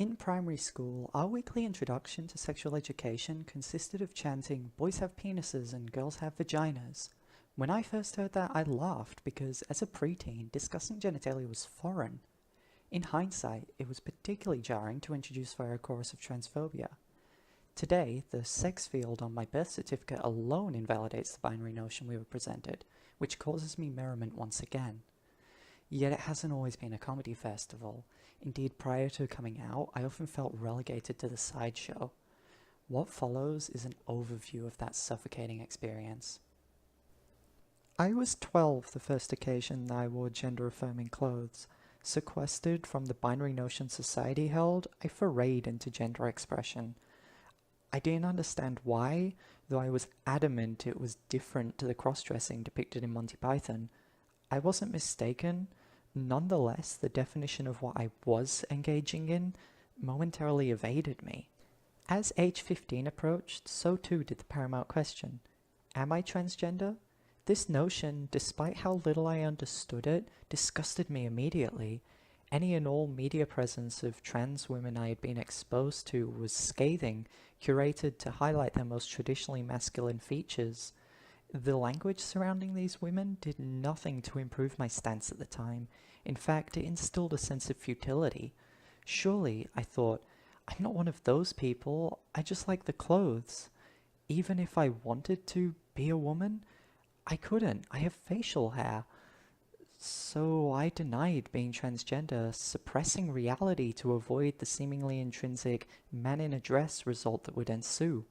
In primary school, our weekly introduction to sexual education consisted of chanting, "Boys have penises and girls have vaginas." When I first heard that, I laughed because, as a preteen, discussing genitalia was foreign. In hindsight, it was particularly jarring to introduce via a chorus of transphobia. Today, the sex field on my birth certificate alone invalidates the binary notion we were presented, which causes me merriment once again. Yet it hasn't always been a comedy festival. Indeed, prior to coming out, I often felt relegated to the sideshow. What follows is an overview of that suffocating experience. I was 12 the first occasion that I wore gender-affirming clothes. Sequestered from the binary notion society held, I forayed into gender expression. I didn't understand why, though I was adamant it was different to the cross-dressing depicted in Monty Python. I wasn't mistaken. Nonetheless, the definition of what I was engaging in momentarily evaded me. As age 15 approached, so too did the paramount question. Am I transgender? This notion, despite how little I understood it, disgusted me immediately. Any and all media presence of trans women I had been exposed to was scathing, curated to highlight their most traditionally masculine features. The language surrounding these women did nothing to improve my stance at the time. In fact, it instilled a sense of futility. Surely, I thought, I'm not one of those people, I just like the clothes. Even if I wanted to be a woman, I couldn't. I have facial hair. So I denied being transgender, suppressing reality to avoid the seemingly intrinsic man in a dress result that would ensue.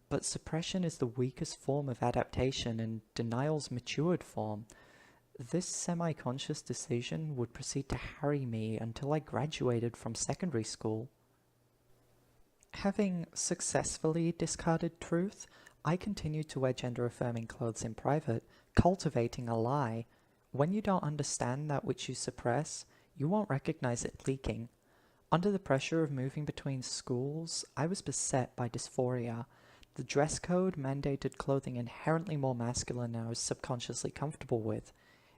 But suppression is the weakest form of adaptation and denial's matured form. This semi-conscious decision would proceed to harry me until I graduated from secondary school. Having successfully discarded truth, I continued to wear gender-affirming clothes in private, cultivating a lie. When you don't understand that which you suppress, you won't recognize it leaking. Under the pressure of moving between schools, I was beset by dysphoria. The dress code mandated clothing inherently more masculine than I was subconsciously comfortable with.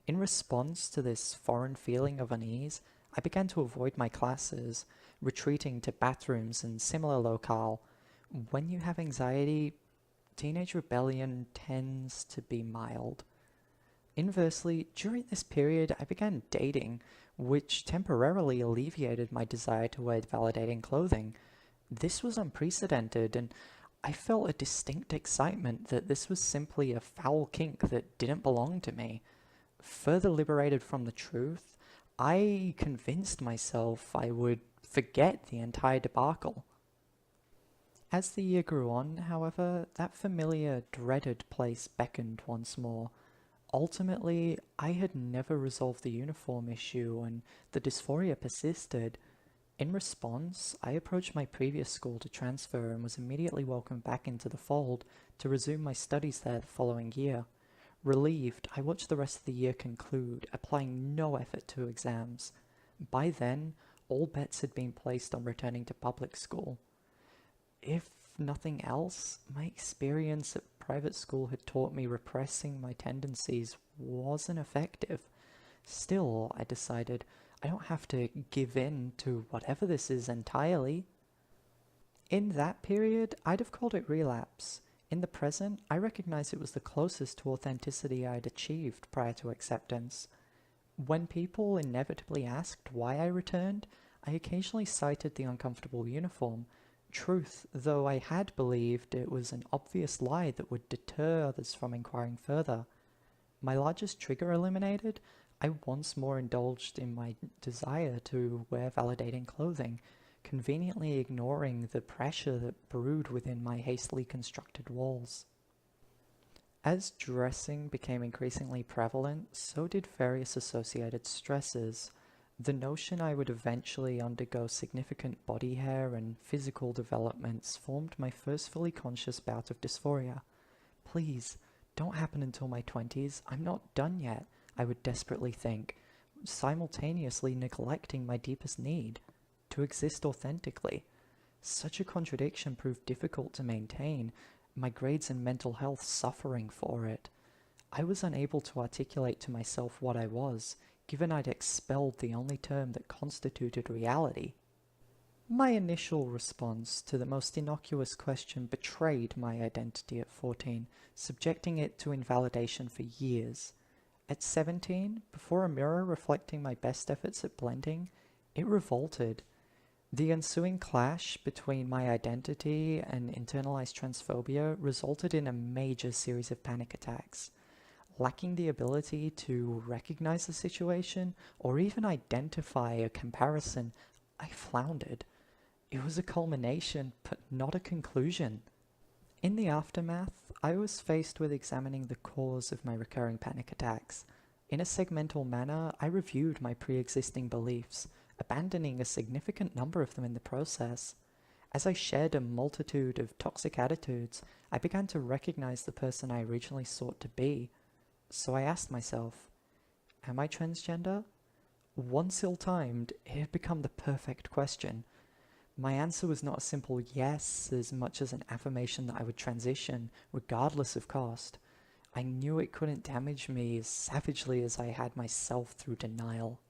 In response to this foreign feeling of unease, I began to avoid my classes, retreating to bathrooms and similar locale. When you have anxiety, teenage rebellion tends to be mild. Inversely, during this period, I began dating, which temporarily alleviated my desire to wear validating clothing. This was unprecedented, and I felt a distinct excitement that this was simply a foul kink that didn't belong to me. Further liberated from the truth, I convinced myself I would forget the entire debacle. As the year grew on, however, that familiar, dreaded place beckoned once more. Ultimately, I had never resolved the uniform issue, and the dysphoria persisted. In response, I approached my previous school to transfer and was immediately welcomed back into the fold to resume my studies there the following year. Relieved, I watched the rest of the year conclude, applying no effort to exams. By then, all bets had been placed on returning to public school. If nothing else, my experience at private school had taught me repressing my tendencies wasn't effective. Still, I decided, I don't have to give in to whatever this is entirely. In that period, I'd have called it relapse. In the present, I recognize it was the closest to authenticity I'd achieved prior to acceptance. When people inevitably asked why I returned, I occasionally cited the uncomfortable uniform. Truth, though I had believed it was an obvious lie that would deter others from inquiring further. My largest trigger eliminated, I once more indulged in my desire to wear validating clothing, conveniently ignoring the pressure that brewed within my hastily constructed walls. As dressing became increasingly prevalent, so did various associated stresses. The notion I would eventually undergo significant body hair and physical developments formed my first fully conscious bout of dysphoria. Please, don't happen until my 20s, I'm not done yet, I would desperately think, simultaneously neglecting my deepest need, to exist authentically. Such a contradiction proved difficult to maintain, my grades and mental health suffering for it. I was unable to articulate to myself what I was, given I'd expelled the only term that constituted reality. My initial response to the most innocuous question betrayed my identity at 14, subjecting it to invalidation for years. At 17, before a mirror reflecting my best efforts at blending, it revolted. The ensuing clash between my identity and internalized transphobia resulted in a major series of panic attacks. Lacking the ability to recognize the situation or even identify a comparison, I floundered. It was a culmination, but not a conclusion. In the aftermath, I was faced with examining the cause of my recurring panic attacks. In a segmental manner, I reviewed my pre-existing beliefs, abandoning a significant number of them in the process. As I shed a multitude of toxic attitudes, I began to recognize the person I originally sought to be. So I asked myself, am I transgender? Once ill-timed, it had become the perfect question. My answer was not a simple yes as much as an affirmation that I would transition, regardless of cost. I knew it couldn't damage me as savagely as I had myself through denial.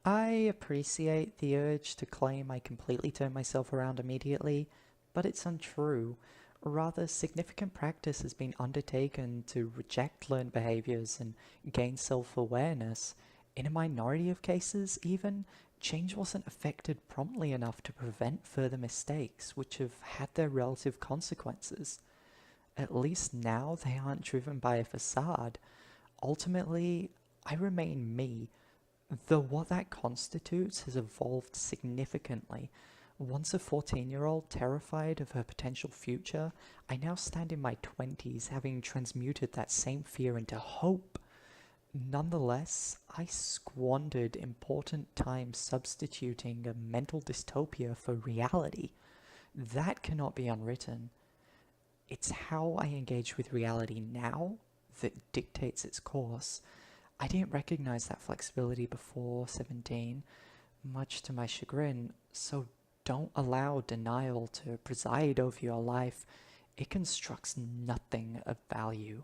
I appreciate the urge to claim I completely turned myself around immediately, but it's untrue. Rather, significant practice has been undertaken to reject learned behaviors and gain self-awareness. In a minority of cases, even, change wasn't effected promptly enough to prevent further mistakes, which have had their relative consequences. At least now they aren't driven by a facade. Ultimately, I remain me, though what that constitutes has evolved significantly. Once a 14-year-old terrified of her potential future, I now stand in my 20s having transmuted that same fear into hope. Nonetheless, I squandered important time substituting a mental dystopia for reality. That cannot be unwritten. It's how I engage with reality now that dictates its course. I didn't recognize that flexibility before 17, much to my chagrin, so don't allow denial to preside over your life. It constructs nothing of value.